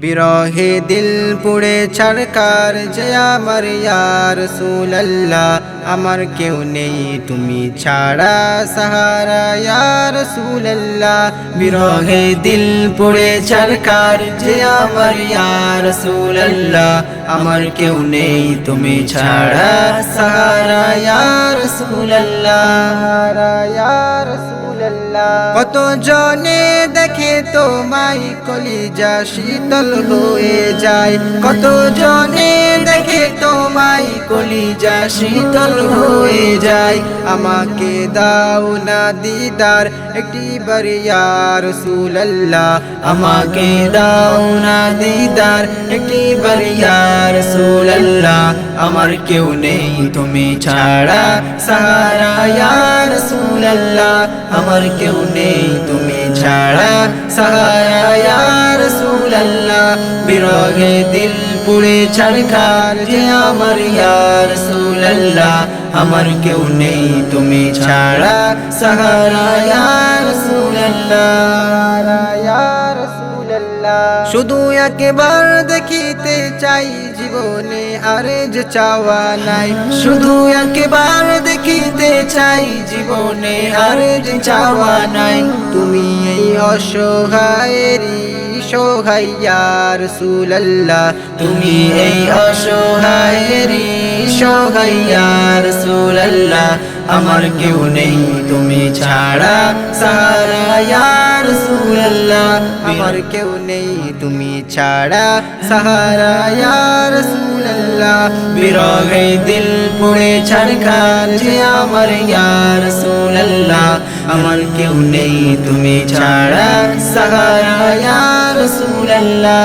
বিরহে দিল পুড়ে ছারকার যে আমার ইয়া রাসূলুল্লাহ আমার কেউ নেই তুমি ছাড়া সাহারা ইয়া রাসূলুল্লাহ বিরহে দিল পুড়ে ছারকার যে আমার ইয়া রাসূলুল্লাহ আমার কেউ নেই তুমি ছাড়া সাহারা ইয়া রাসূলুল্লাহ ইয়া রাসূলুল্লাহ কত জনে দেখে তোমায় কলিজা শীতল হয়ে যায় কত জনে দেখে তোমায় কলিজা শীতল হয়ে যায় আমাকে দাও না দিদার একটিবার ইয়া রাসূলুল্লাহ আমাকে দাও না দিদার একটিবার ইয়া রাসূলুল্লাহ আমার কেউ নেই তুমি ছাড়া সাহারা ইয়া রাসূলুল্লাহ আমার কেউ নেই তুমি ছাড়া সাহারা ইয়া রাসূলুল্লাহ বিরহে দিল পুড়ে ছারখার যে আমার ইয়া রাসূলুল্লাহ আমার কেউ নেই তুমি ছাড়া সাহারা ইয়া রাসূলুল্লাহ ইয়া রাসূলুল্লাহ শুধু একবার দেখিতে চাই জীবনে আর যে চাওয়া নাই শুধু একবার দেখিতে চাই জীবনে আর যে চাওয়া নাই তুমি এই অসহায়েরই সহায় ইয়া রাসূলুল্লাহ তুমি এই অসহায়েরই সহায় ইয়া রাসূলুল্লাহ আমার কেউ নেই তুমি ছাড়া সাহারা ইয়া রাসূলুল্লাহ আমার কেউ নেই তুমি ছাড়া সাহারা ইয়া রাসূলুল্লাহ বিরহে দিল পুড়ে ছারখার যে আমার ইয়া রাসূলুল্লাহ আমার কেউ নেই তুমি ছাড়া সাহারা ইয়া রাসূলুল্লাহ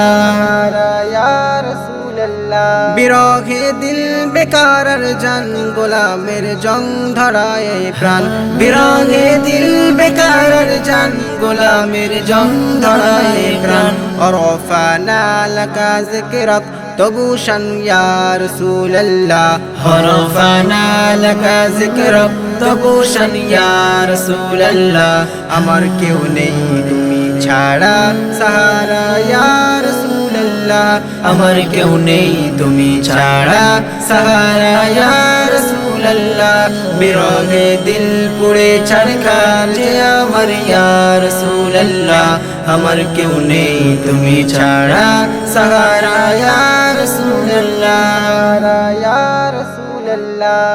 ইয়া রাসূলুল্লাহ বিরহে দিল বেকার জান গোলামের জং ধরায় প্রাণ বিরহে দিল বেকার জান গোলামের জং ধরায় প্রাণ অরফানা লাকা যিকরাক তবু শান ইয়া রাসূলুল্লাহ অরফানা লাকা যিকরাক তবু শান ইয়া রাসূলুল্লাহ আমার কেউ নেই তুমি ছাড়া সাহারা ইয়া রাসূলুল্লাহ আমার কেউ নেই তুমি ছাড়া সাহারা ইয়া রাসূলুল্লাহ বিরহে দিল পুড়ে ছারখার যে আমার ইয়া রাসূলুল্লাহ আমার কেউ নেই তুমি ছাড়া সাহারা ইয়া রাসূলুল্লাহ ইয়া রাসূলুল্লাহ